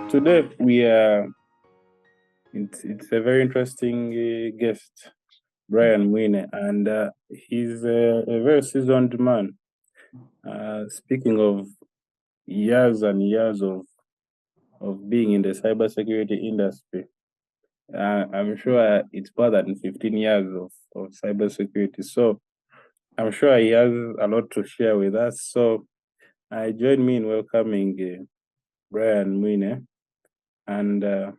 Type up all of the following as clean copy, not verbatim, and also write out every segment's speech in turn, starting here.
Today we are. It's a very interesting guest, Brian Mwine, and he's a very seasoned man. Speaking of years and years of being in the cybersecurity industry, I'm sure it's more than 15 years of cybersecurity. So I'm sure he has a lot to share with us. So join me in welcoming Brian Mwine. And by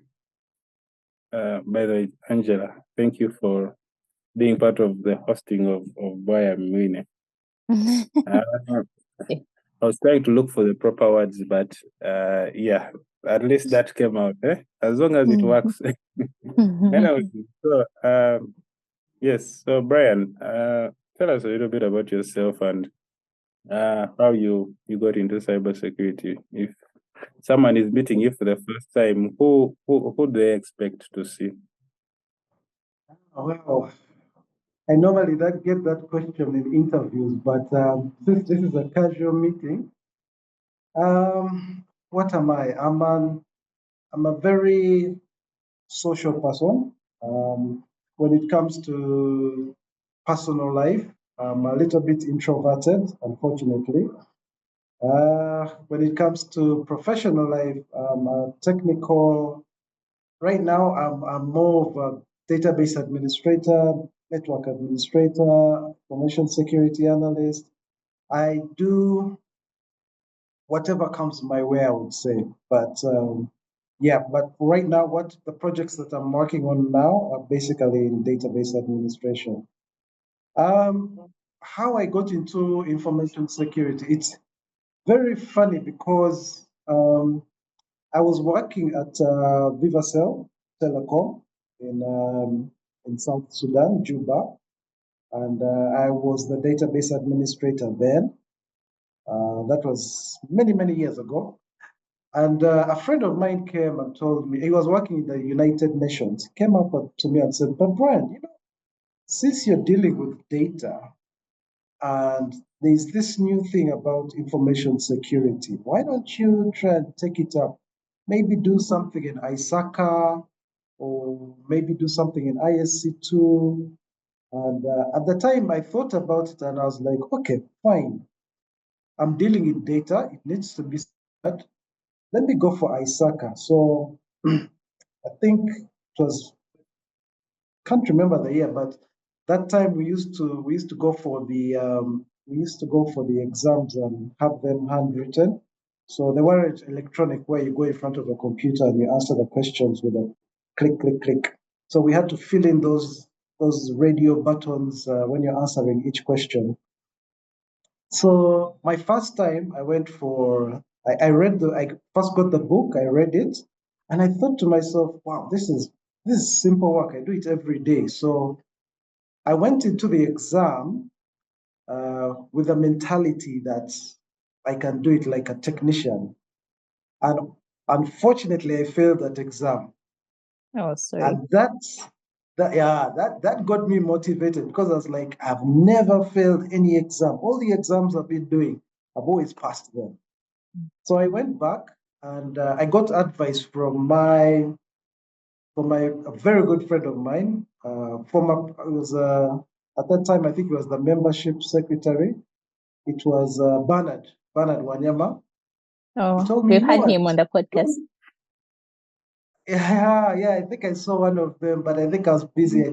the way, Angella, thank you for being part of the hosting of Brian Mwine. I was trying to look for the proper words, but yeah, at least that came out. As long as it works. Anyway, so yes, so Brian, tell us a little bit about yourself and how you got into cybersecurity. If someone is meeting you for the first time, who do they expect to see? Well, I normally get that question in interviews, but since this is a casual meeting, what am I? I'm a very social person. When it comes to personal life, I'm a little bit introverted, unfortunately. When it comes to professional life, I'm a technical. Right now, I'm more of a database administrator, network administrator, information security analyst. I do whatever comes my way, I would say. But yeah, but right now, what the projects that I'm working on now are basically in database administration. How I got into information security, it's very funny because I was working at Vivacell Telecom in South Sudan, Juba, and I was the database administrator then. That was many years ago. And a friend of mine came and told me, he was working in the United Nations, came up to me and said, but Brian, since you're dealing with data and there's this new thing about information security, why don't you try and take it up? Maybe do something in ISACA or maybe do something in ISC2. And at the time I thought about it and I was like, okay, fine. I'm dealing in data. It needs to be set. Let me go for ISACA. So I think it was, can't remember the year, but that time we used to go for the exams and have them handwritten. So they weren't electronic where you go in front of a computer and you answer the questions with a click. So we had to fill in those radio buttons when you're answering each question. So my first time I went for I first got the book, I read it, and I thought to myself, wow, this is simple work. I do it every day. So I went into the exam with a mentality that I can do it like a technician. And unfortunately, I failed that exam. Oh, sorry. And that got me motivated because I was like, I've never failed any exam. All the exams I've been doing, I've always passed them. So I went back and I got advice from a very good friend of mine. At that time, I think he was the membership secretary. It was Bernard Wanyama. Oh, we've had him on the podcast. Yeah, I think I saw one of them, but I think I was busy. I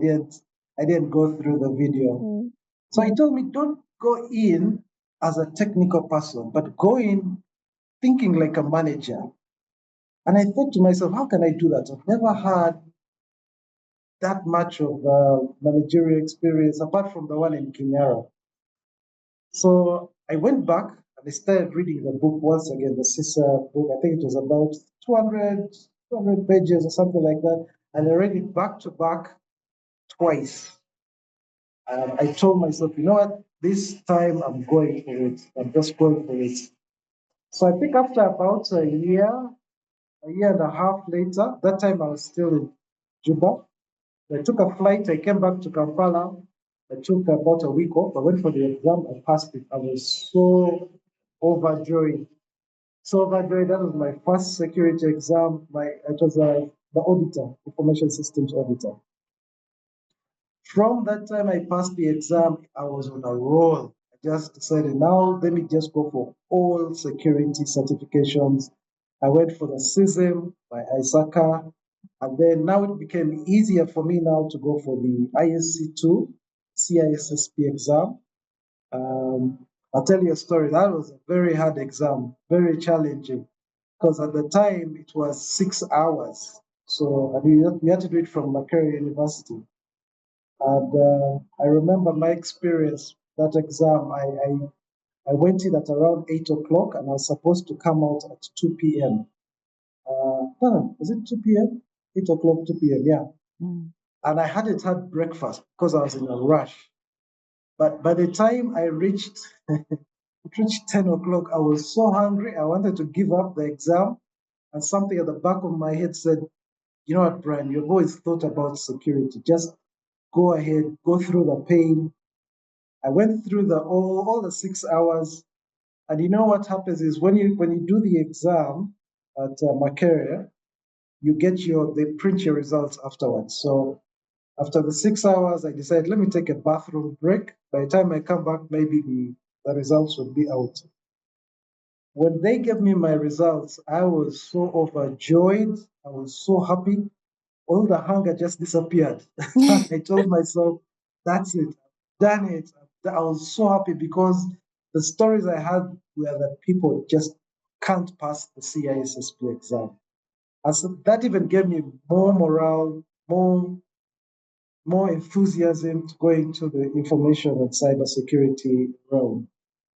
didn't go through the video. So he told me, don't go in as a technical person, but go in thinking like a manager. And I thought to myself, how can I do that? I've never had that much of managerial experience apart from the one in Kinyara. So I went back and I started reading the book once again, the CISA book. I think it was about 200 pages or something like that. And I read it back to back twice. I told myself, you know what, this time I'm going for it. I'm just going for it. So I think after about a year and a half later, that time I was still in Juba. I took a flight, I came back to Kampala. I took about a week off. I went for the exam, I passed it. I was so overjoyed. So overjoyed. That was my first security exam. It was the auditor, information systems auditor. From that time I passed the exam, I was on a roll. I just decided now let me just go for all security certifications. I went for the CISM by ISACA, and then now it became easier for me now to go for the ISC2 CISSP exam. I'll tell you a story. That was a very hard exam, very challenging, because at the time it was 6 hours. So we had to do it from Makerere University. And I remember my experience, that exam, I went in at around 8 o'clock and I was supposed to come out at 2 p.m. No, was it 2 p.m.? 8 o'clock, 2 p.m., yeah. And I hadn't had breakfast because I was in a rush. But by the time I reached, it reached 10 o'clock, I was so hungry, I wanted to give up the exam. And something at the back of my head said, you know what, Brian, you've always thought about security. Just go ahead, go through the pain. I went through all the 6 hours, and you know what happens is when you do the exam at Makerere, they print your results afterwards. So after the 6 hours, I decided let me take a bathroom break. By the time I come back, maybe the results will be out. When they gave me my results, I was so overjoyed. I was so happy. All the hunger just disappeared. I told myself, that's it, I've done it. I was so happy because the stories I had were that people just can't pass the CISSP exam. And so that even gave me more morale, more enthusiasm to go into the information and cybersecurity realm.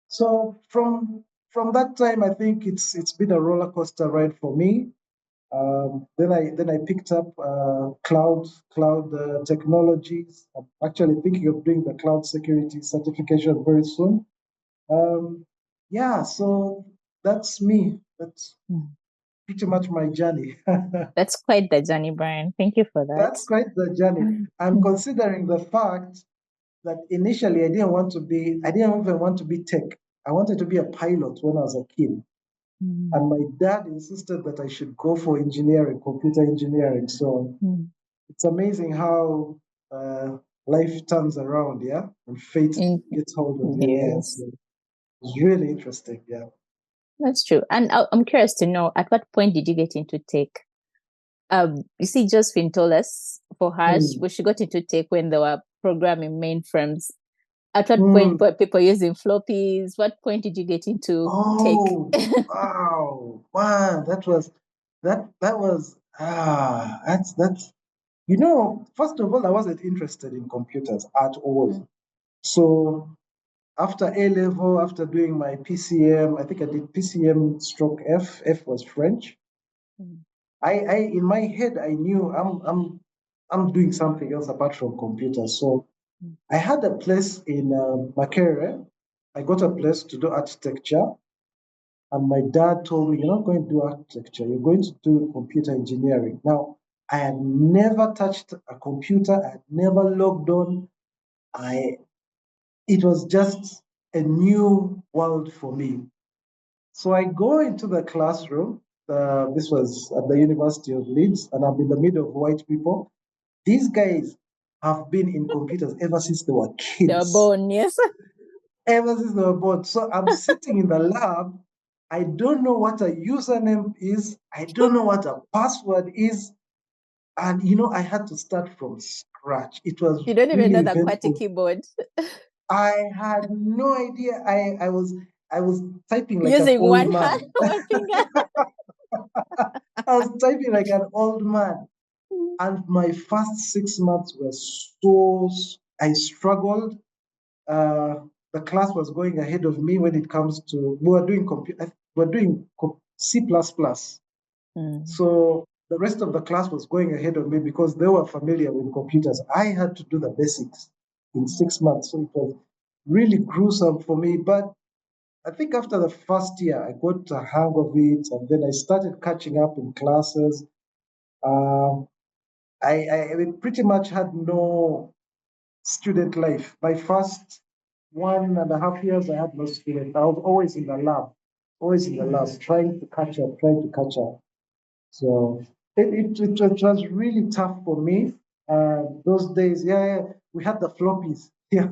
So from that time, I think it's been a roller coaster ride for me. Then I picked up cloud technologies. I'm actually thinking of doing the cloud security certification very soon. Yeah, so that's me. That's pretty much my journey. That's quite the journey, Brian. Thank you for that. That's quite the journey. I'm considering the fact that initially I didn't even want to be tech. I wanted to be a pilot when I was a kid. And my dad insisted that I should go for engineering, computer engineering. So it's amazing how life turns around, yeah? And fate gets hold of you. Yes. So it's really interesting, yeah. That's true. And I'm curious to know, at what point did you get into tech? You see, Josephine told us for her, she got into tech when they were programming mainframes. At what point were people using floppies? What point did you get into tech? Wow, that's first of all, I wasn't interested in computers at all. So after A level, after doing my PCM, I think I did PCM stroke F. F was French. I in my head I knew I'm doing something else apart from computers. So I had a place in Makerere. I got a place to do architecture, and my dad told me, "You're not going to do architecture. You're going to do computer engineering." Now, I had never touched a computer. I had never logged on. It was just a new world for me. So I go into the classroom. This was at the University of Leeds, and I'm in the middle of white people. These guys have been in computers ever since they were kids. They were born, yes. Ever since they were born. So I'm sitting in the lab. I don't know what a username is. I don't know what a password is. And, I had to start from scratch. It was You don't even really know the QWERTY keyboard. I had no idea. I was typing like using an old one man. hand, one finger. I was typing like an old man. And my first 6 months were I struggled. The class was going ahead of me when it comes to, we were doing C++. So the rest of the class was going ahead of me because they were familiar with computers. I had to do the basics in 6 months. So it was really gruesome for me. But I think after the first year, I got a hang of it, and then I started catching up in classes. I pretty much had no student life. My first 1.5 years, I had no student. I was always in the lab, trying to catch up. So it was really tough for me. Those days, we had the floppies. Yeah,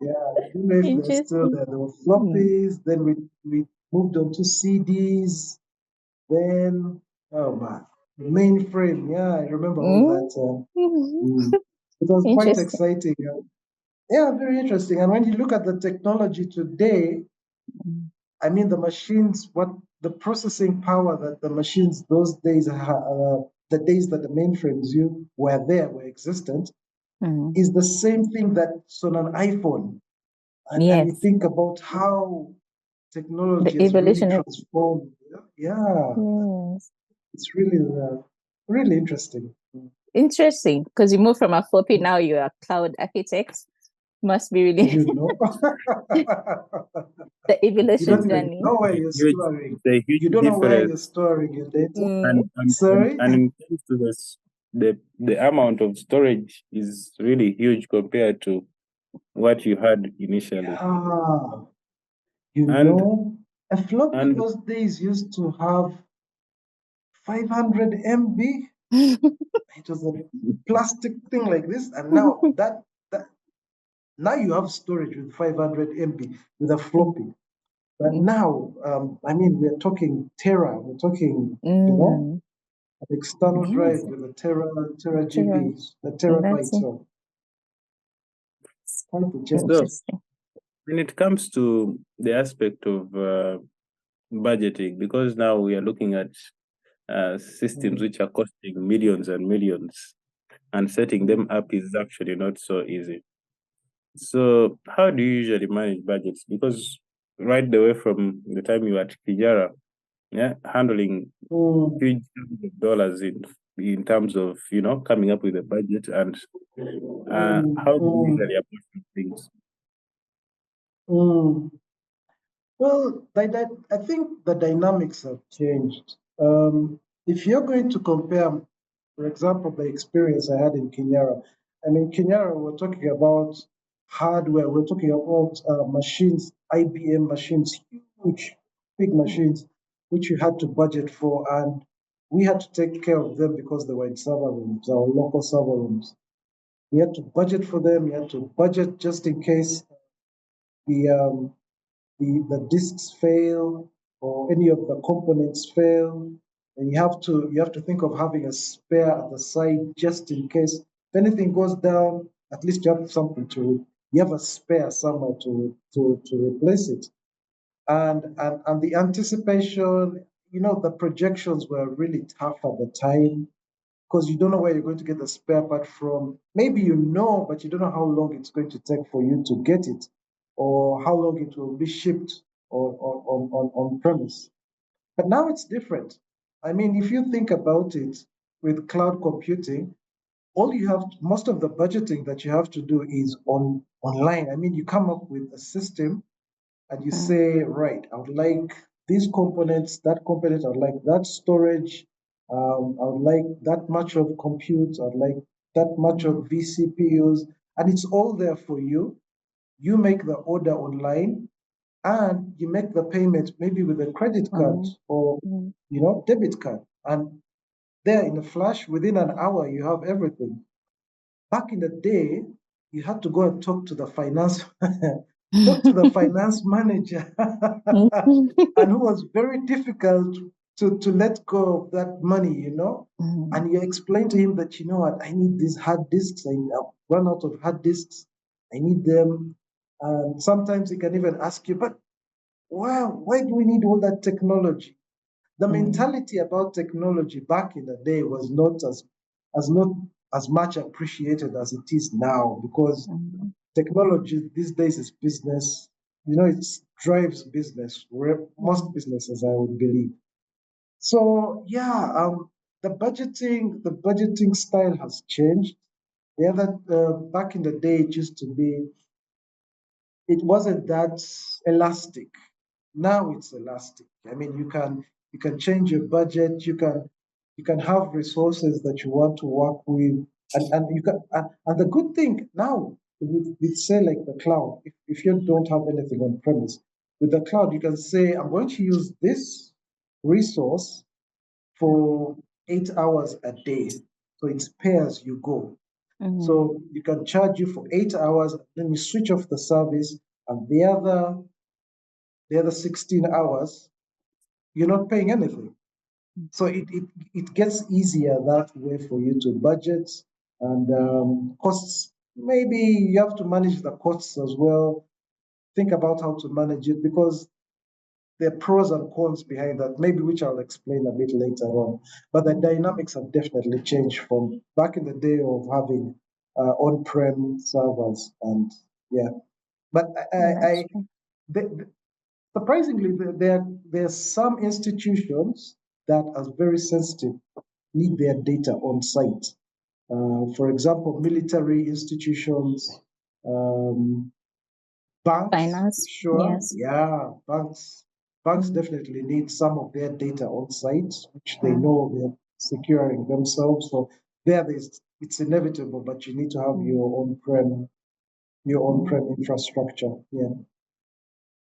yeah. I don't know if they're still Interesting. there. There were floppies. Then we moved on to CDs. Then, oh man, mainframe. Yeah, I remember all that. Mm. It was quite Interesting. exciting. Yeah, very interesting. And when you look at the technology today, I mean, the machines, what the processing power that the machines those days, the days that the mainframes were existent, is the same thing that's on an iPhone. And you Yes. think about how The technology has really evolution. transformed. Yeah, Yes. it's really interesting. Interesting, because you moved from a floppy, now you're a cloud architect. Must be really You know, the you evolution don't even journey. know where A you're huge, storing. it's a huge You don't know where you're difference. storing your data. And Sorry? in terms to this, the amount of storage is really huge compared to what you had initially. Ah, you And know, a floppy and those days used to have 500 MB. It was a plastic thing like this, and that now you have storage with 500 MB with a floppy. But now, I mean, we're talking tera. We're talking, Mm, an external drive amazing. with a tera Tera- GB, a That's terabyte. So quite a jump. so interesting. when it comes to the aspect of budgeting, because now we are looking at systems Mm, which are costing millions and millions, and setting mm. them up is actually not so easy. So, how do you usually manage budgets? Because right away from the time you were at Kijara, yeah, handling Mm, huge sums of dollars in terms of coming up with a budget, and how do you mm, usually approach things? mm. Well, I think the dynamics have changed. If you're going to compare, for example, the experience I had in Kenyara, I mean, Kenyara, we're talking about hardware, we're talking about machines, IBM machines, huge, big machines, which you had to budget for, and we had to take care of them because they were in server rooms, our local server rooms. You had to budget for them, you had to budget just in case the the disks fail or any of the components fail, and you have to think of having a spare at the side just in case if anything goes down. At least you have something to you have a spare somewhere to replace it. And the anticipation, the projections were really tough at the time because you don't know where you're going to get the spare part from. Maybe but you don't know how long it's going to take for you to get it, or how long it will be shipped on premise. But now it's different. I mean, if you think about it, with cloud computing, most of the budgeting that you have to do is online. I mean, you come up with a system and you Mm, say, right, I would like these components, that component, I would like that storage, I would like that much of compute, I'd like that much of vCPUs, and it's all there for you. You make the order online and you make the payment maybe with a credit card mm, or mm, debit card. And there in a flash, within an hour, you have everything. Back in the day, you had to go and talk to the finance talk to the finance manager, and who was very difficult to let go of that money. mm, And you explain to him that, you know what, I need these hard disks. I've run out of hard disks. I need them. And sometimes he can even ask you, but why do we need all that technology? The mm, mentality about technology back in the day was not as much appreciated as it is now, because mm, technology these days is business. It drives business, most mm, businesses, I would believe. So yeah, the budgeting style has changed. The other back in the day, it wasn't that elastic. Now it's elastic. I mean, you can change your budget. You can have resources that you want to work with, and the good thing now, with say like the cloud, if you don't have anything on premise, with the cloud, you can say, I'm going to use this resource for 8 hours a day. So it's pay as you go. So you can charge you for 8 hours, then you switch off the service, and the other 16 hours, you're not paying anything. So it gets easier that way for you to budget and costs. Maybe you have to manage the costs as well. Think about how to manage it, because there are pros and cons behind that, maybe which I'll explain a bit later on. But the dynamics have definitely changed from back in the day of having on-prem servers, and yeah. But surprisingly, there are some institutions that are very sensitive, need their data on site. For example, military institutions, banks, Finance, sure, yes. yeah, banks definitely need some of their data on site, which they know they're securing themselves. So it's inevitable, but you need to have your on-prem infrastructure. Yeah.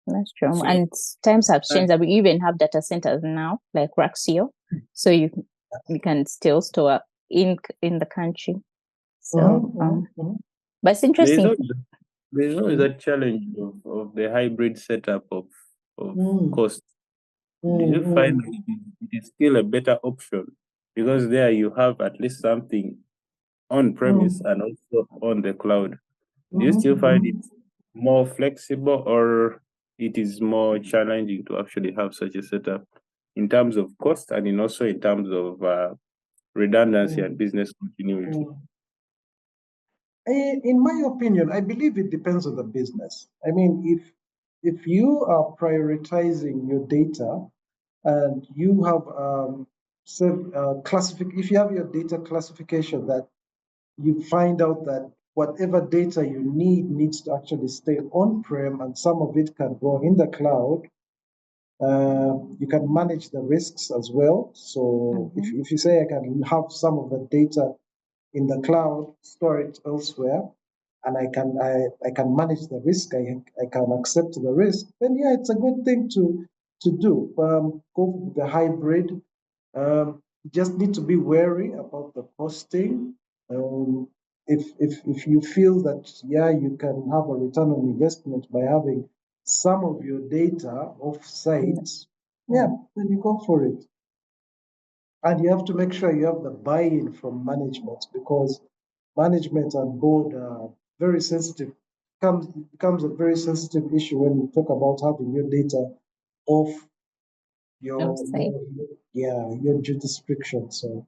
That's true. So- And times have changed that we even have data centers now, like Raxio. So you can still store in the country. So but it's interesting. There's always that challenge of the hybrid setup of cost. Do you find it is still a better option? Because there you have at least something on premise and also on the cloud. Do you still find it more flexible, or it is more challenging to actually have such a setup in terms of cost and also in terms of redundancy and business continuity? In my opinion, I believe it depends on the business. I mean, if you are prioritizing your data and you have if you have your data classification, that you find out that whatever data you need needs to actually stay on-prem and some of it can go in the cloud, you can manage the risks as well. So if you say I can have some of the data in the cloud, store it elsewhere, and I can manage the risk, I can accept the risk, then yeah, it's a good thing to do. Go with the hybrid. You just need to be wary about the costing. If you feel that yeah, you can have a return on investment by having some of your data off site, yeah, then you go for it. And you have to make sure you have the buy-in from management, because management and board are very sensitive. Becomes a very sensitive issue when you talk about having your data off your jurisdiction. So.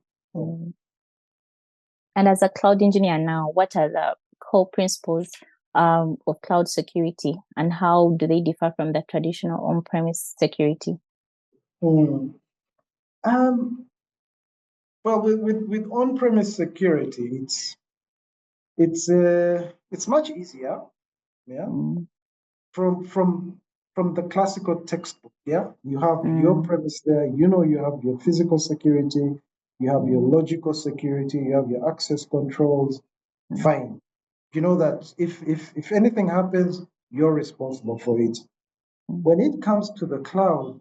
And as a cloud engineer now, what are the core principles of cloud security, and how do they differ from the traditional on-premise security? Well, with on-premise security, it's much easier, yeah. From the classical textbook, yeah. You have your premise there. You have your physical security, you have your logical security, you have your access controls. Fine. You know that if anything happens, you're responsible for it. When it comes to the cloud,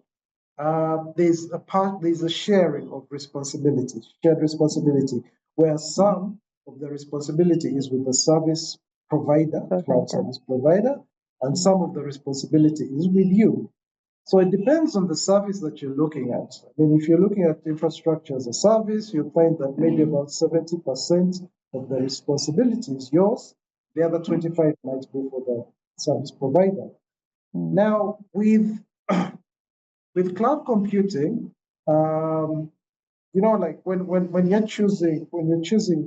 there's a sharing of responsibility, shared responsibility, where some of the responsibility is with the service provider, cloud service provider, and some of the responsibility is with you. So it depends on the service that you're looking at. I mean, if you're looking at infrastructure as a service, you'll find that maybe about 70% of the responsibility is yours. The other 25 might be for the service provider. Now, with cloud computing, like when you're choosing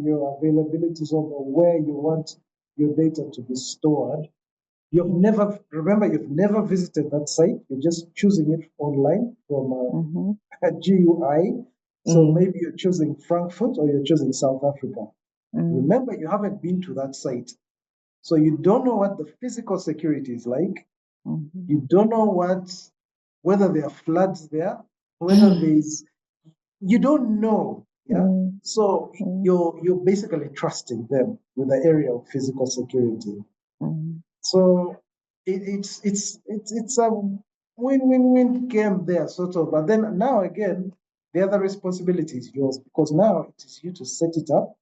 your availability zone or where you want your data to be stored, you've never visited that site. You're just choosing it online from a GUI. So maybe you're choosing Frankfurt or you're choosing South Africa. Remember, you haven't been to that site. So you don't know what the physical security is like. You don't know whether there are floods there, whether you don't know. Yeah. So you're basically trusting them with the area of physical security. So it's a win-win-win game there, sort of. But then now again, the other responsibility is yours, because now it is you to set it up.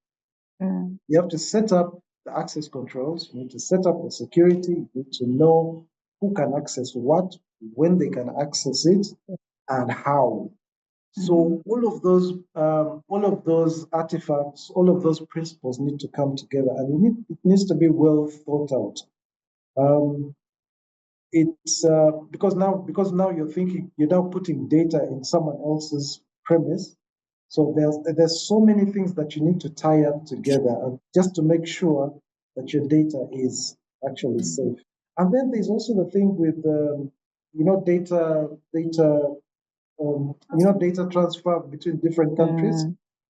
You have to set up the access controls. You need to set up the security. You need to know who can access what, when they can access it, and how. So all of those artifacts, all of those principles need to come together, and it needs to be well thought out. It's because now you're now putting data in someone else's premise. So there's so many things that you need to tie up together, just to make sure that your data is actually safe. And then there's also the thing with data transfer between different countries,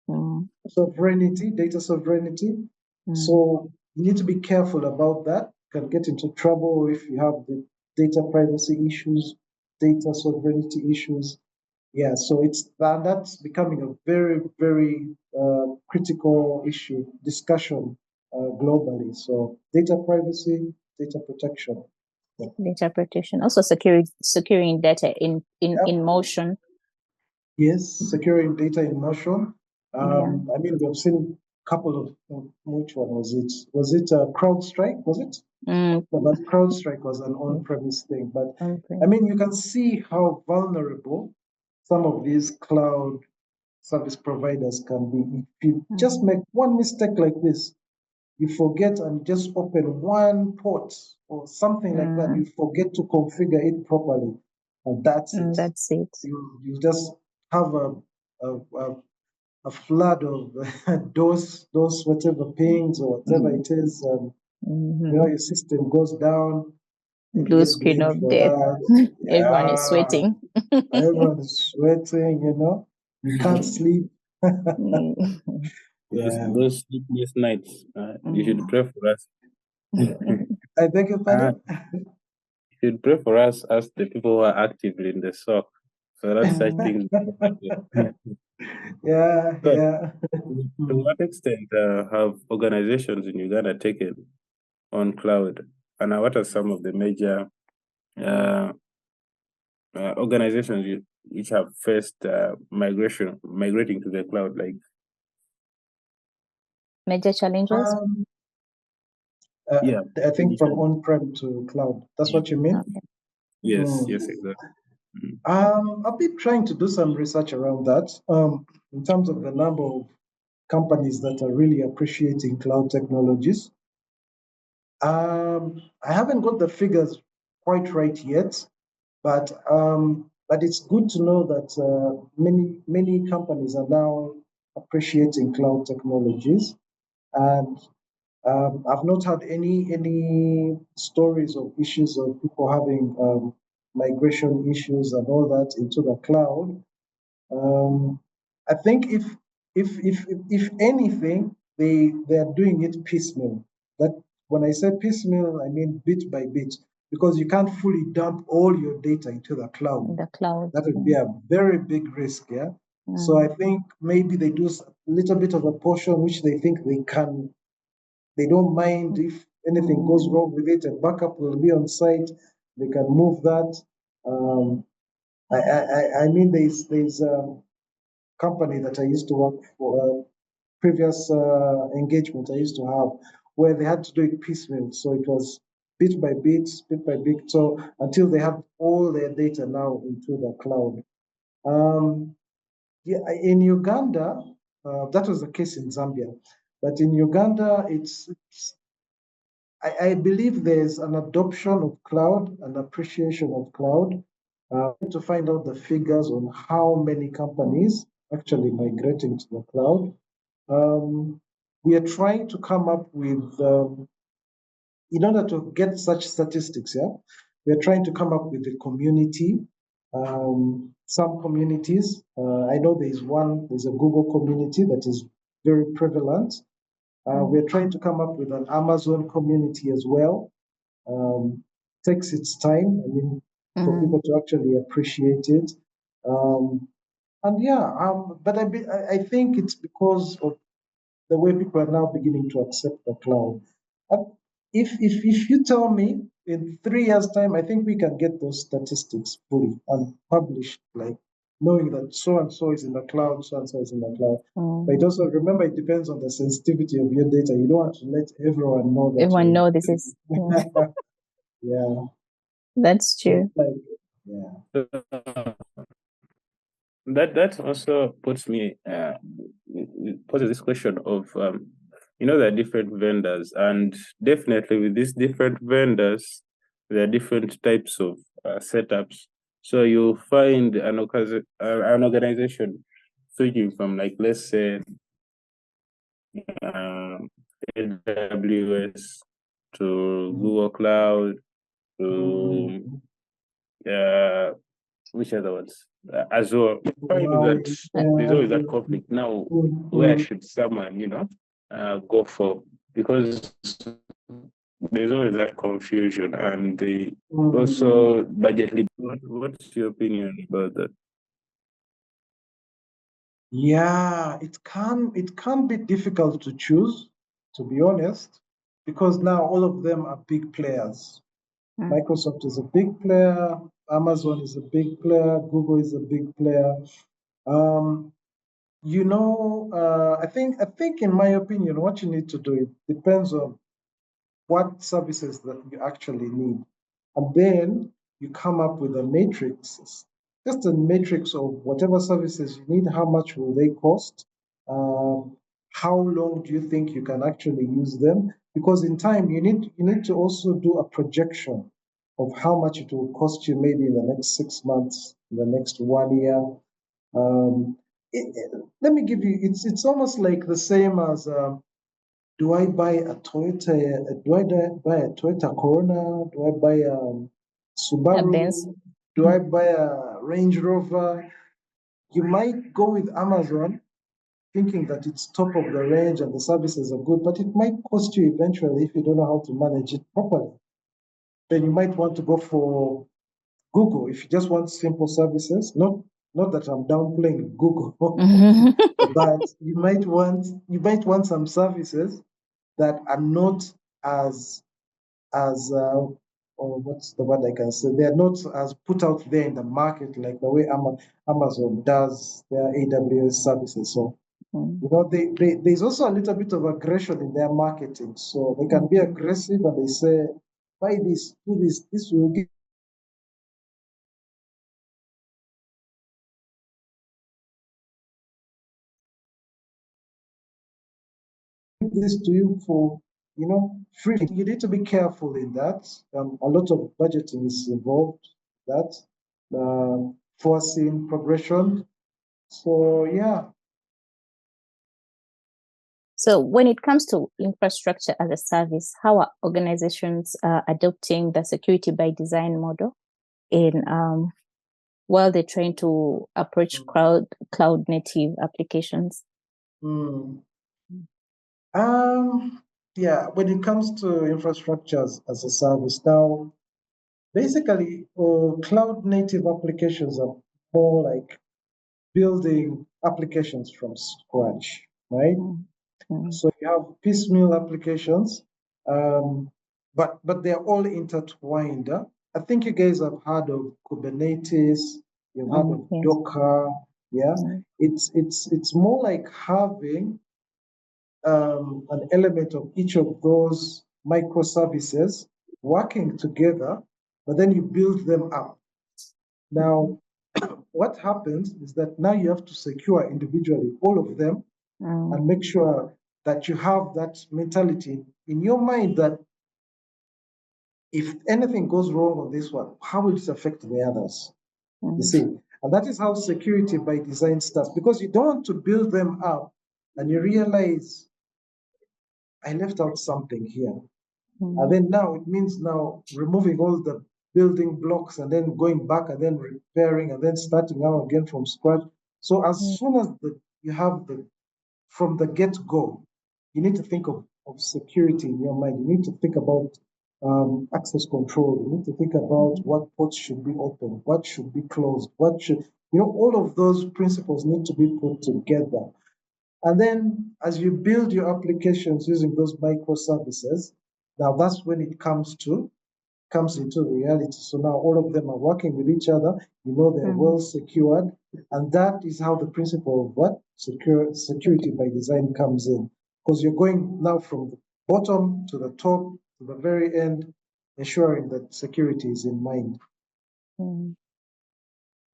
data sovereignty. So you need to be careful about that. You can get into trouble if you have the data privacy issues, data sovereignty issues. Yeah, so that's becoming a very, very critical issue, discussion globally. So data privacy, data protection. Data protection, also securing data in motion. Yes, securing data in motion. I mean, we have seen a couple of, which one was it? Was it CrowdStrike? Was it? No, but CrowdStrike was an on-premise thing. But I mean, you can see how vulnerable some of these cloud service providers can be. If you just make one mistake like this, you forget and just open one port or something like that, you forget to configure it properly, and that's it. That's it. You just have a flood of those whatever pings or whatever it is, your system goes down. Blue screen of death. Everyone is sweating. Everyone is sweating, you can't sleep. Those sleepless nights, you should pray for us. I beg your pardon? You should pray for us as the people who are active in the SOC, so that such things. Yeah. To what extent have organizations in Uganda taken on cloud, and what are some of the major organizations which have faced migrating to the cloud, like major challenges? I think from on-prem to cloud. That's what you mean? Okay. Yes, exactly. I've been trying to do some research around that, in terms of the number of companies that are really appreciating cloud technologies. I haven't got the figures quite right yet, but it's good to know that many companies are now appreciating cloud technologies, and I've not had any stories of issues of people having migration issues and all that into the cloud. I think if anything, they are doing it piecemeal. That when I say piecemeal, I mean bit by bit, because you can't fully dump all your data into the cloud. That would be a very big risk. Yeah. So I think maybe they do a little bit of a portion which they think they can. They don't mind if anything goes wrong with it. A backup will be on site. They can move that. I mean, there's company that I used to work for, previous engagement I used to have, where they had to do it piecemeal. So it was bit by bit, so until they have all their data now into the cloud. In Uganda, that was the case in Zambia, but in Uganda, I believe there's an adoption of cloud, an appreciation of cloud. To find out the figures on how many companies actually migrating to the cloud. We are trying to come up with, in order to get such statistics, we are trying to come up with a community. Some communities, I know there's a Google community that is very prevalent. We're trying to come up with an Amazon community as well. Takes its time, I mean, for people to actually appreciate it. But I think it's because of the way people are now beginning to accept the cloud. If you tell me in 3 years' time, I think we can get those statistics fully and published, like knowing that so and so is in the cloud, so and so is in the cloud. But it also, remember, it depends on the sensitivity of your data. You don't want to let everyone know that. Everyone know this is. Yeah. That's true. That also puts me poses this question of there are different vendors, and definitely with these different vendors there are different types of setups. So you find an organization switching from, like, let's say AWS to Google Cloud to which other ones? Azure. Find that there's always that conflict. Now, where should someone, go for? Because there's always that confusion, and they also budget. What's your opinion about that? Yeah, it can be difficult to choose, to be honest, because now all of them are big players. Microsoft is a big player, Amazon is a big player, Google is a big player. I think in my opinion, what you need to do, it depends on what services that you actually need. And then you come up with a matrix, just a matrix of whatever services you need, how much will they cost, how long do you think you can actually use them? Because in time, you need to also do a projection of how much it will cost you maybe in the next 6 months, in the next 1 year. Let me give you, it's almost like the same as, do I buy a Toyota? Do I buy a Toyota Corona? Do I buy a Subaru? Do I buy a Range Rover? You might go with Amazon thinking that it's top of the range and the services are good, but it might cost you eventually if you don't know how to manage it properly. Then you might want to go for Google if you just want simple services. Not that I'm downplaying Google, but you might want some services that are not as or what's the word I can say? They are not as put out there in the market like the way Amazon does their AWS services. So there's also a little bit of aggression in their marketing. So they can be aggressive and they say, buy this, do this, this will give this to you for free. You need to be careful in that. A lot of budgeting is involved. That foreseen progression. So yeah. So when it comes to infrastructure as a service, how are organizations adopting the security by design model in while they're trying to approach cloud native applications? Yeah, when it comes to infrastructures as a service, now basically cloud native applications are more like building applications from scratch, right? So you have piecemeal applications, but they're all intertwined. I think you guys have heard of Kubernetes, you've heard of Docker. Yeah, it's more like having an element of each of those microservices working together, but then you build them up. Now, what happens is that now you have to secure individually all of them and make sure that you have that mentality in your mind that if anything goes wrong on this one, how will it affect the others? You see, and that is how security by design starts, because you don't want to build them up and you realize I left out something here. And then now it means now removing all the building blocks and then going back and then repairing and then starting out again from scratch. So as soon as you have from the get-go, you need to think of security in your mind. You need to think about access control. You need to think about what ports should be open, what should be closed, all of those principles need to be put together. And then as you build your applications using those microservices, now that's when it comes into reality. So now all of them are working with each other, they're well secured. And that is how the principle of what? Security by design comes in. Because you're going now from the bottom to the top, to the very end, ensuring that security is in mind.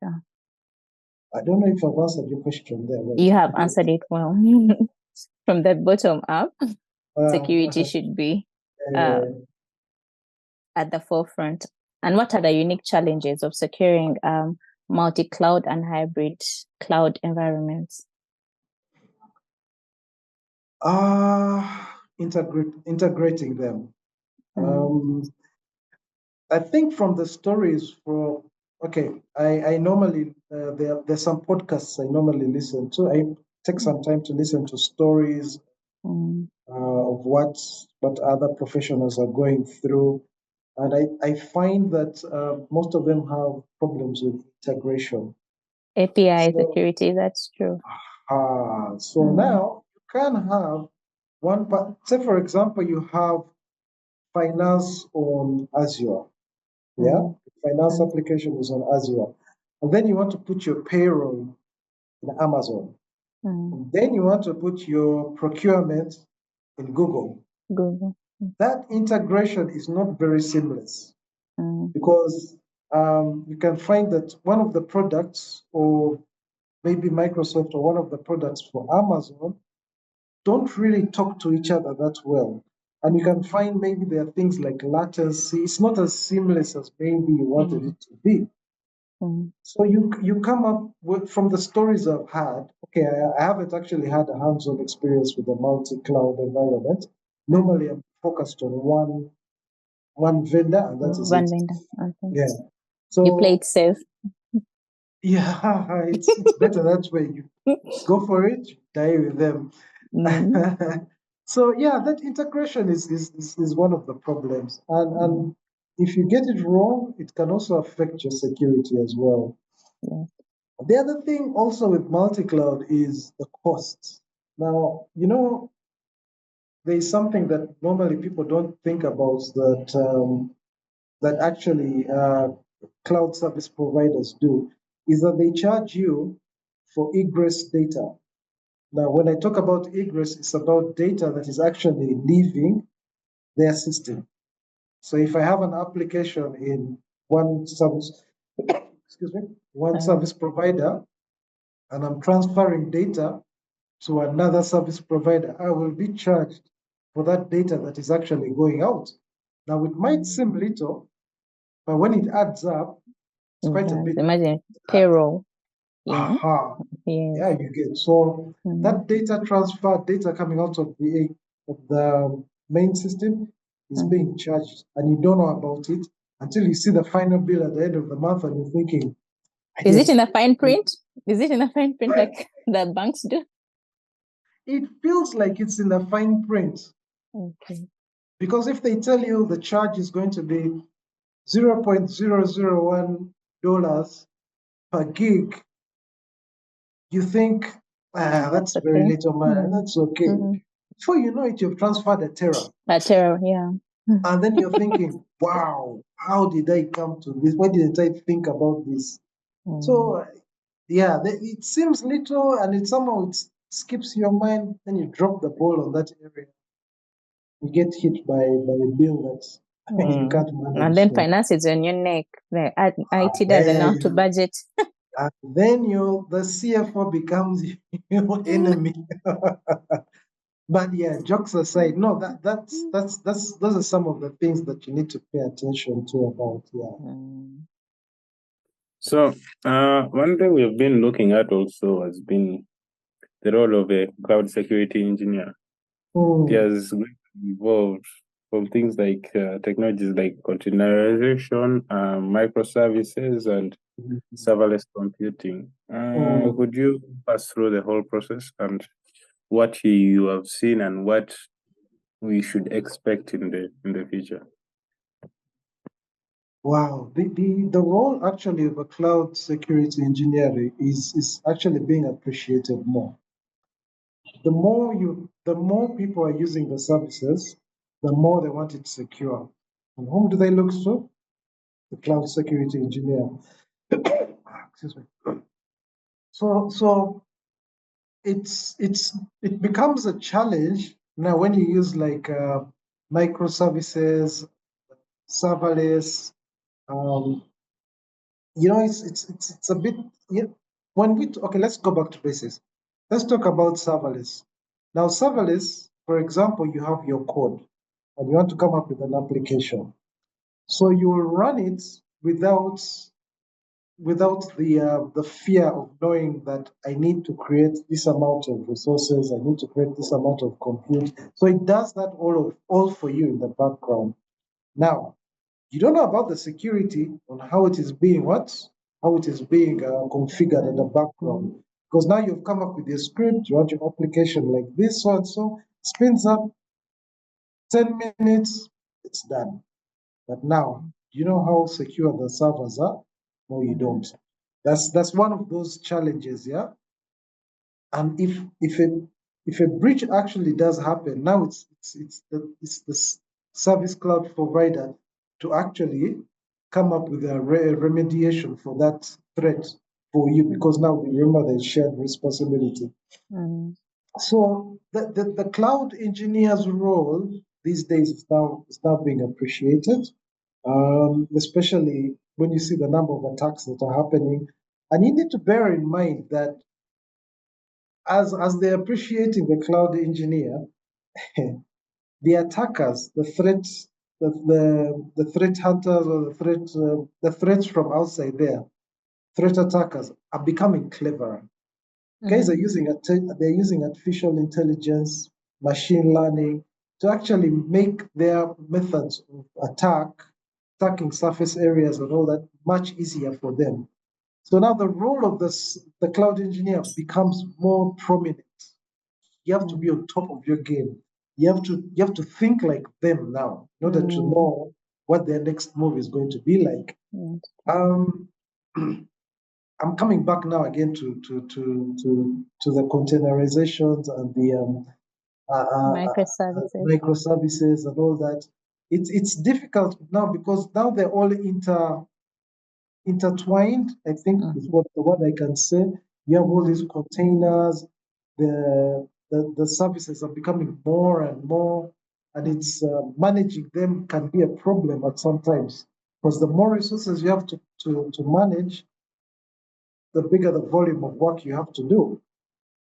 Yeah. I don't know if I've answered your question there. Right? You have answered it well. From the bottom up, security should be at the forefront. And what are the unique challenges of securing multi-cloud and hybrid cloud environments? Integrating them. I think from the stories I normally, there's some podcasts I normally listen to. I take some time to listen to stories of what other professionals are going through. And I find that most of them have problems with integration. API security, that's true. So now you can have one, say for example, you have finance on Azure. Yeah, finance application is on Azure. And then you want to put your payroll in Amazon. And then you want to put your procurement in Google. That integration is not very seamless because you can find that one of the products, or maybe Microsoft, or one of the products for Amazon, don't really talk to each other that well. And you can find maybe there are things like latency. It's not as seamless as maybe you wanted it to be. So you come up with, from the stories I've had, I haven't actually had a hands-on experience with a multi-cloud environment. Normally I'm focused on one vendor, and that is one it. vendor. Okay. Yeah. So you play it safe. Yeah, it's better that way. You go for it, die with them. So yeah, that integration is one of the problems. And if you get it wrong, it can also affect your security as well. The other thing also with multi-cloud is the costs. Now, there's something that normally people don't think about, that actually cloud service providers do, is that they charge you for egress data. Now, when I talk about egress, it's about data that is actually leaving their system. So if I have an application in one service, service provider, and I'm transferring data to another service provider, I will be charged for that data that is actually going out. Now, it might seem little, but when it adds up, it's quite a bit. Imagine payroll. Yeah, you get. So that data transfer, data coming out of the main system is being charged, and you don't know about it until you see the final bill at the end of the month, and you're thinking, is it in a fine print? Is it in a fine print like the banks do? It feels like it's in the fine print. Okay. Because if they tell you the charge is going to be $0.001 per gig, you think, that's okay. Very little, man. That's okay. Before you know it, you've transferred a tera. A tera, yeah. And then you're thinking, wow, how did I come to this? Why didn't I think about this? So, yeah, it seems little, and it somehow skips your mind. Then you drop the ball on that area. You get hit by a bill that you can't manage. And then finance is on your neck. The IT doesn't know how to budget. And then the CFO becomes your enemy. But yeah, jokes aside, no, those are some of the things that you need to pay attention to about. So one thing we've been looking at also has been the role of a cloud security engineer. It has evolved from things like technologies like containerization, microservices, and serverless computing. Could you pass through the whole process and what you have seen and what we should expect in the future? Wow, the role actually of a cloud security engineer is actually being appreciated more. The more people are using the services, the more they want it secure. And whom do they look to? The cloud security engineer. Excuse me. So it becomes a challenge now when you use like microservices, serverless. Um, it's a bit, yeah, okay, let's go back to basics. Let's talk about serverless. Now, serverless, for example, you have your code and you want to come up with an application. So you will run it without the fear of knowing that I need to create this amount of resources, I need to create this amount of compute. So it does that all for you in the background. Now, you don't know about the security on how it is being configured in the background. Because now you've come up with your script, you want your application like this, so and so, spins up, 10 minutes, it's done. But now, do you know how secure the servers are? No, you don't. That's one of those challenges, yeah. And if a breach actually does happen, now it's the service cloud provider to actually come up with a remediation for that threat for you, because now remember the shared responsibility. Mm. So the cloud engineer's role these days is now being appreciated, especially when you see the number of attacks that are happening. And you need to bear in mind that as they're appreciating the cloud engineer, the attackers, the threats, the threat hunters or the threats from outside there, threat attackers are becoming cleverer. Guys are they're using artificial intelligence, machine learning to actually make their methods of attacking surface areas and all that much easier for them. So now the role of the cloud engineer becomes more prominent. You have to be on top of your game. You have to think like them now in order to know what their next move is going to be like. Um, I'm coming back now again to the containerizations and the microservices and all that. It's difficult now because now they're all intertwined, I think is what I can say. You have all these containers, the services are becoming more and more, and it's managing them can be a problem at some times, because the more resources you have to manage, the bigger the volume of work you have to do.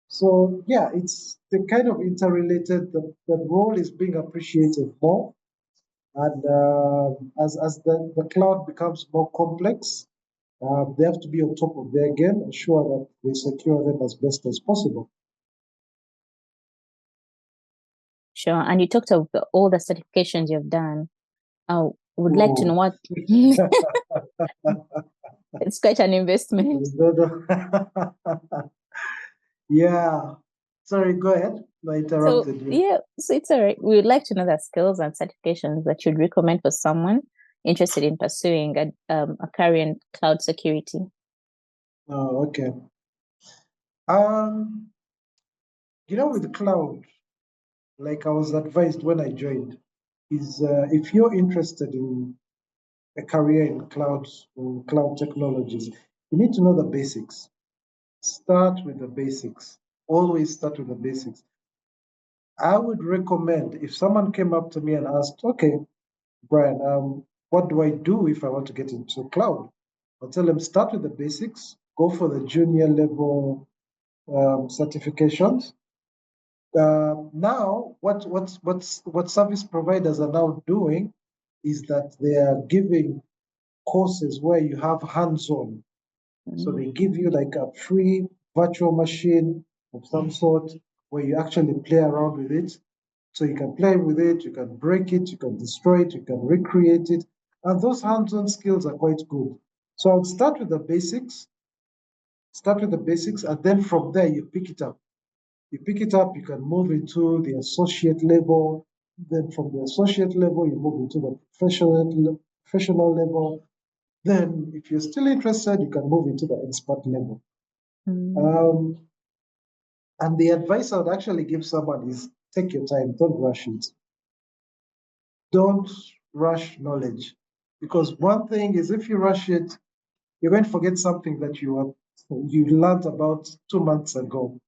So yeah, it's the kind of interrelated. The role is being appreciated more, and as the cloud becomes more complex, they have to be on top of their game, ensure that they secure them as best as possible. Sure. And you talked of all the certifications you've done. I would like to know what. It's quite an investment. Yeah. Sorry, go ahead. I interrupted you. Yeah, so it's all right. We would like to know the skills and certifications that you'd recommend for someone interested in pursuing a career in cloud security. Oh, okay. With cloud, like I was advised when I joined, is if you're interested in a career in cloud technologies, you need to know the basics. Start with the basics. Always start with the basics. I would recommend if someone came up to me and asked, okay, Brian, what do I do if I want to get into cloud? I'll tell them start with the basics, go for the junior level certifications. Now, what service providers are now doing is that they are giving courses where you have hands-on. So they give you like a free virtual machine of some sort where you actually play around with it. So you can play with it, you can break it, you can destroy it, you can recreate it. And those hands-on skills are quite good. So I would start with the basics, and then from there you pick it up. You pick it up, you can move into the associate level. Then from the associate level, you move into the professional level. then if you're still interested, you can move into the expert level. Mm. And the advice I would actually give someone is take your time, don't rush it. Don't rush knowledge. Because one thing is if you rush it, you're going to forget something that you learned about 2 months ago.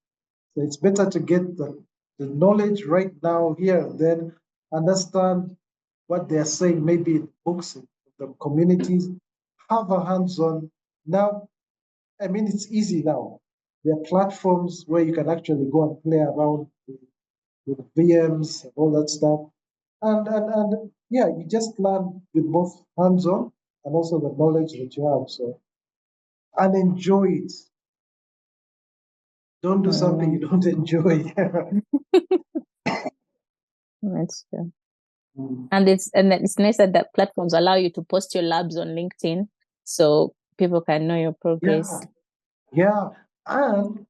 So it's better to get the knowledge right now, here, and then understand what they're saying, maybe in books, in the communities, have a hands-on. Now, I mean, it's easy now. There are platforms where you can actually go and play around with VMs and all that stuff. And yeah, you just learn with both hands-on and also the knowledge that you have. So, and enjoy it. Don't do something you don't enjoy. That's true. And it's nice that platforms allow you to post your labs on LinkedIn so people can know your progress. Yeah. And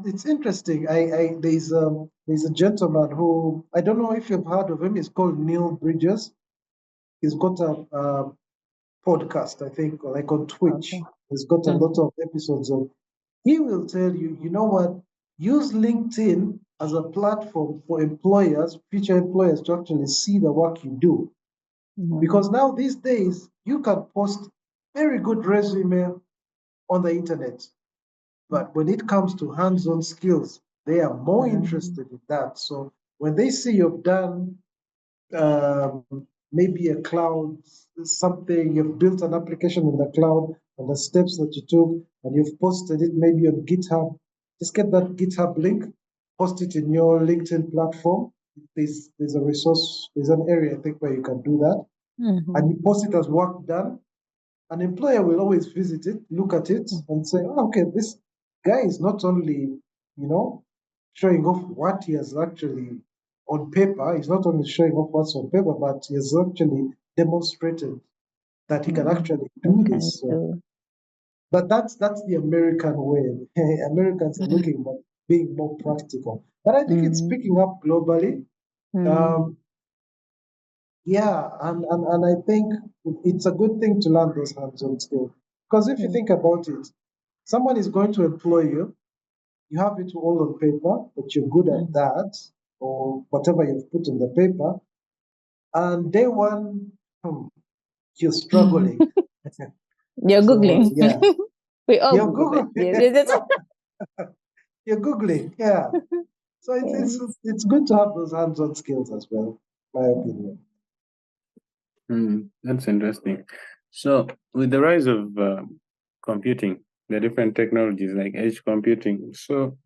it's interesting. There's a gentleman who, I don't know if you've heard of him. He's called Neil Bridges. He's got a podcast, I think, like on Twitch. Okay. He's got a lot of episodes of. He will tell you, you know what? Use LinkedIn as a platform for employers, future employers, to actually see the work you do. Because now these days you can post very good resume on the internet, but when it comes to hands-on skills, they are more interested in that. So when they see you've done maybe a cloud something, you've built an application in the cloud and the steps that you took, and you've posted it maybe on GitHub, just get that GitHub link, post it in your LinkedIn platform. There's a resource, there's an area I think where you can do that, and you post it as work done. An employer will always visit it, look at it, and say, oh, okay, this guy is not only, showing off what he has actually on paper. He's not only showing off what's on paper, but he has actually demonstrated that he can actually do this. So, but that's the American way. Americans are looking at being more practical. But I think it's picking up globally. Yeah, and I think it's a good thing to learn those hands-on skills. Because if you think about it, someone is going to employ you, you have it all on paper, that you're good at that, or whatever you've put on the paper, and day one, you're struggling. You're Googling. So, yeah. We all You're Google Googling. You're Googling, yeah. So it's good to have those hands-on skills as well, my opinion. That's interesting. So, with the rise of computing, the different technologies like edge computing, so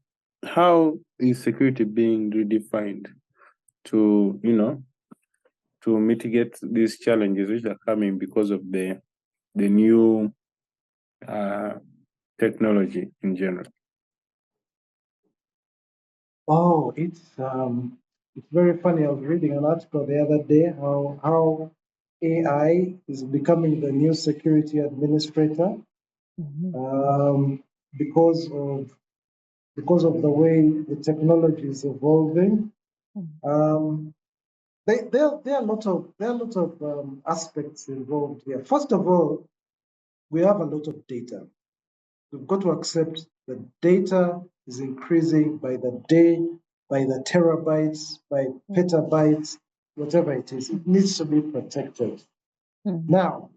how is security being redefined to, to mitigate these challenges which are coming because of the new technology in general? Oh, it's very funny. I was reading an article the other day how AI is becoming the new security administrator because of the way the technology is evolving. There are a lot of aspects involved here. First of all, we have a lot of data. We've got to accept that data is increasing by the day, by the terabytes, by petabytes, whatever it is. It needs to be protected. Now,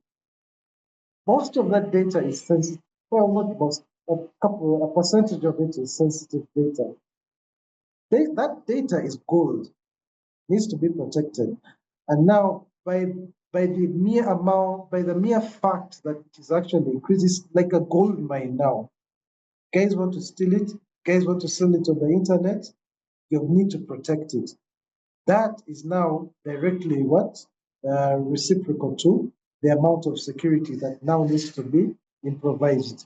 most of that data is sensitive. Well, not most, a percentage of it is sensitive data. That data is gold, needs to be protected. And now, by the mere fact that it is actually increasing, like a gold mine now. Guys want to steal it, guys want to sell it on the internet, you need to protect it. That is now directly reciprocal to the amount of security that now needs to be improvised.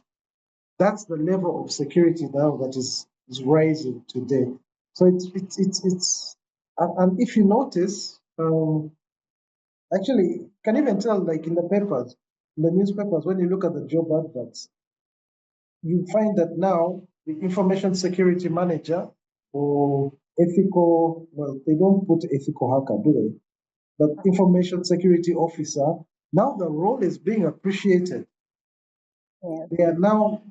That's the level of security now that is rising today. So it's and if you notice, actually, you can even tell, like in the papers, in the newspapers, when you look at the job adverts, you find that now the information security manager or ethical, well, they don't put ethical hacker, do they? But information security officer now the role is being appreciated. Yeah. They're now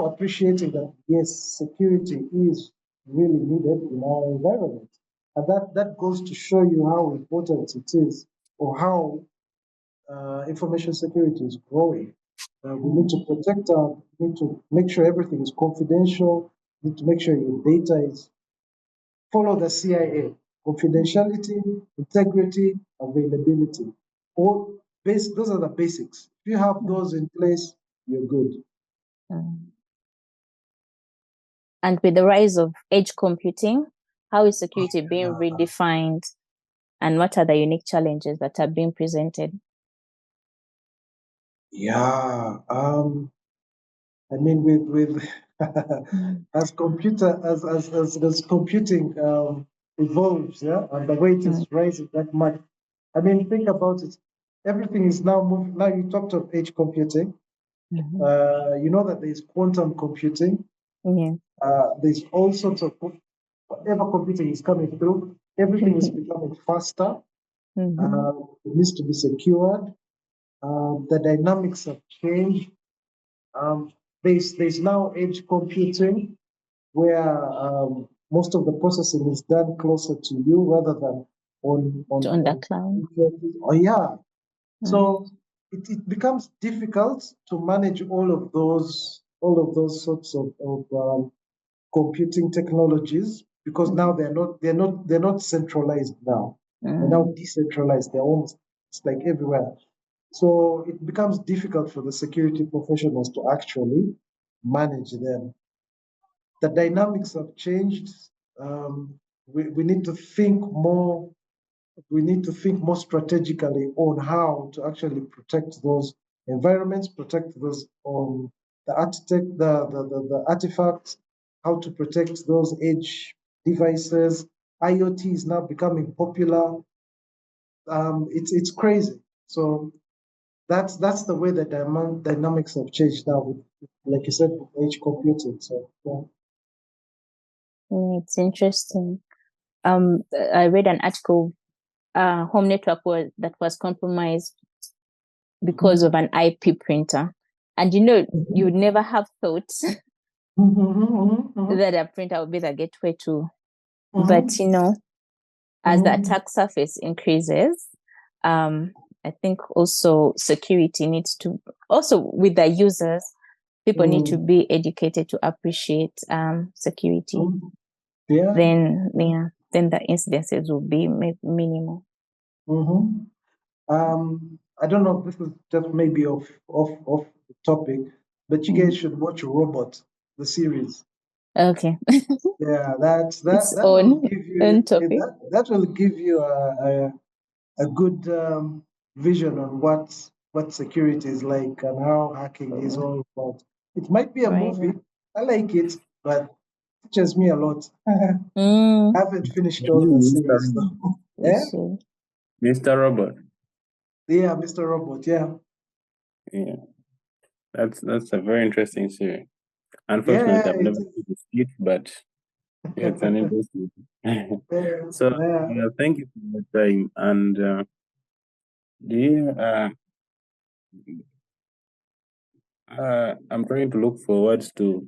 appreciating that yes, security is really needed in our environment. And that goes to show you how important it is, or how information security is growing. We need to protect we need to make sure everything is confidential, we need to make sure your data is, follow the CIA, confidentiality, integrity, availability. Those are the basics. If you have those in place, you're good. Mm. And with the rise of edge computing, how is security being redefined, and what are the unique challenges that are being presented? Yeah, I mean, with as computing evolves, yeah, and the way it is rising that much. I mean, think about it. Everything is now moving. Now you talked of edge computing. You know that there's quantum computing. Yeah. There's all sorts of whatever computing is coming through. Everything is becoming faster. It needs to be secured. The dynamics have changed. There's now edge computing where most of the processing is done closer to you rather than on the cloud. Oh yeah. So it becomes difficult to manage all of those sorts of computing technologies, because now they're not centralized now. They're now decentralized. They're almost, it's like everywhere. So it becomes difficult for the security professionals to actually manage them. The dynamics have changed. We need to think more. We need to think more strategically on how to actually protect those environments, protect those the artifacts, how to protect those edge devices. IoT is now becoming popular. It's crazy. So that's the way the dynamics have changed now, with, like you said, with edge computing. So yeah. It's interesting. I read an article, home network that was compromised because of an IP printer. And you would never have thought that a printer would be the gateway to. But as the attack surface increases, I think also security needs to, also with the users, people need to be educated to appreciate security. Yeah. Then the incidences will be minimal. I don't know if this is just maybe off the topic, but you guys should watch Robot, the series. Okay. Yeah, that own, will give you own topic. that will give you a good vision on what security is like and how hacking is all about. It might be a movie. I like it, but it teaches me a lot. I haven't finished all the series. Yeah? Mr. Robot. Yeah, Mr. Robot. Yeah. Yeah, that's a very interesting series. Unfortunately, I've never seen it, but yeah, it's an interesting. So thank you for your time. And I'm trying to look forward to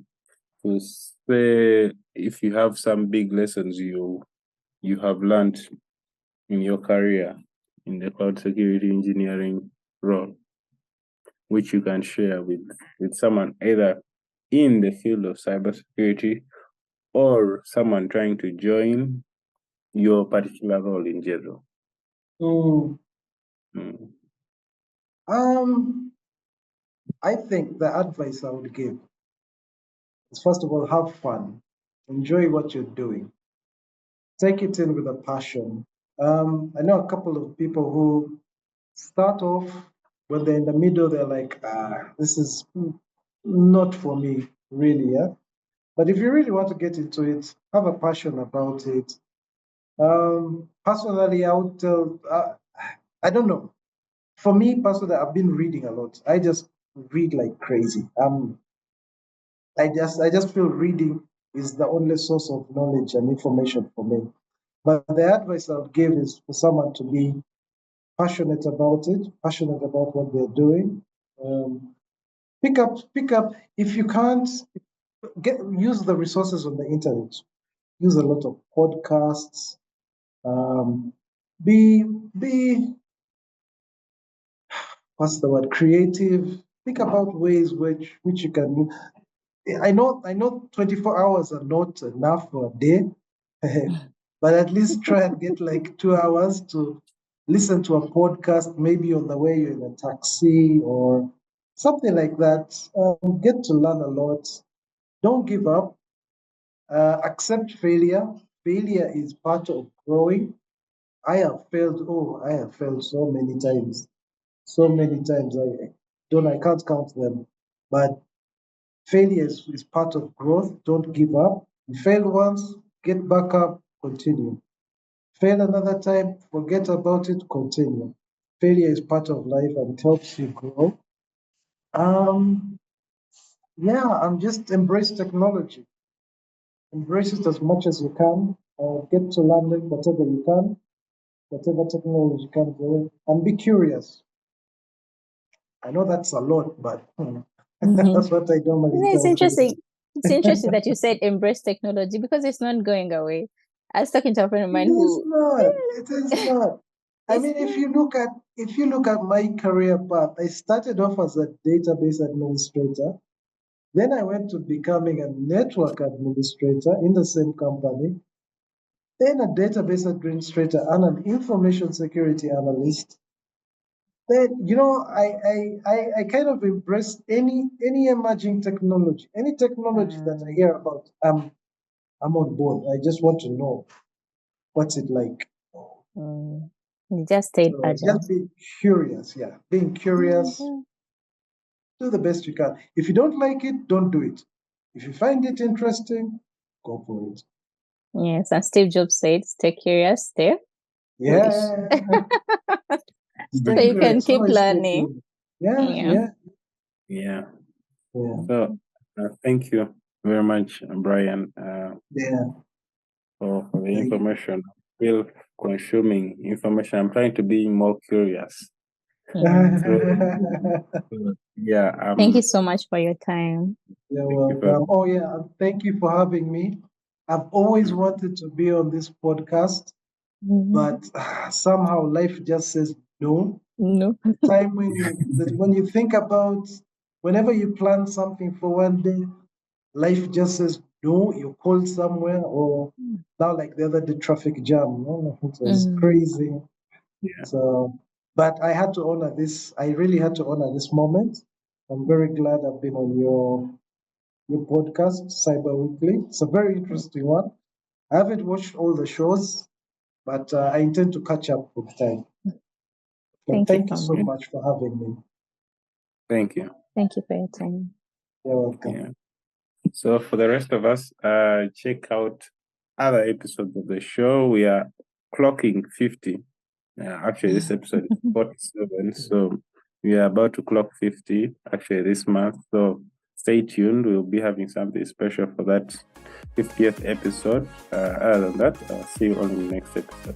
say if you have some big lessons you have learned in your career in the cloud security engineering role, which you can share with someone either in the field of cybersecurity or someone trying to join your particular role in general. I think the advice I would give is, first of all, have fun, enjoy what you're doing, take it in with a passion. I know a couple of people who start off, when they're in the middle, they're like, this is not for me, really, yeah? But if you really want to get into it, have a passion about it. Personally, I would tell, I don't know. For me, personally, I've been reading a lot. I just read like crazy. I just feel reading is the only source of knowledge and information for me. But the advice I would give is for someone to be passionate about it, passionate about what they're doing. Pick up. If you can't, use the resources on the internet. Use a lot of podcasts. Be what's the word? Creative. Think about ways which you can. I know 24 hours are not enough for a day, but at least try and get like 2 hours to listen to a podcast, maybe on the way you're in a taxi or something like that. Get to learn a lot. Don't give up. Accept failure. Failure is part of growing. I have failed. Oh, I have failed so many times. So many times. I can't count them. But failure is part of growth. Don't give up. You fail once, get back up, continue. Fail another time, forget about it, continue. Failure is part of life and it helps you grow. And just embrace technology. Embrace it as much as you can. Get to learn it, whatever you can, whatever technology can do, and be curious. I know that's a lot, but that's what I normally It's tell interesting. people. It's interesting that you said embrace technology because it's not going away. I was talking to a friend of mine It is who not. It is not. I mean, it's if you look at my career path, I started off as a database administrator. Then I went to becoming a network administrator in the same company. Then a database administrator and an information security analyst. Then I kind of embrace any emerging technology, any technology that I hear about. I'm on board. I just want to know what's it like. you just stayed So agile. just be curious, yeah. Being curious, do the best you can. If you don't like it, don't do it. If you find it interesting, go for it. Yes, and Steve Jobs said, "Stay curious, stay foolish." Yeah. So you can keep learning. Yeah. Yeah. So thank you very much, Brian, for the information. Still consuming information. I'm trying to be more curious. Yeah. Thank you so much for your time. You're welcome. Oh yeah, and thank you for having me. I've always wanted to be on this podcast, but somehow life just says no. No. Time when you think about whenever you plan something for one day, life just says no. You're called somewhere, or now like the other day, traffic jam. It was crazy. Yeah. So, but I had to honor this. I really had to honor this moment. I'm very glad I've been on your podcast, Cyber Weekly. It's a very interesting one. I haven't watched all the shows, but I intend to catch up with time. Thank you so much for having me. Thank you. Thank you for your time. You're welcome. Yeah. So for the rest of us, check out other episodes of the show. We are clocking 50. Actually, this episode is 47. So we are about to clock 50 actually this month. So stay tuned. We'll be having something special for that 50th episode. Other than that, I'll see you on the next episode.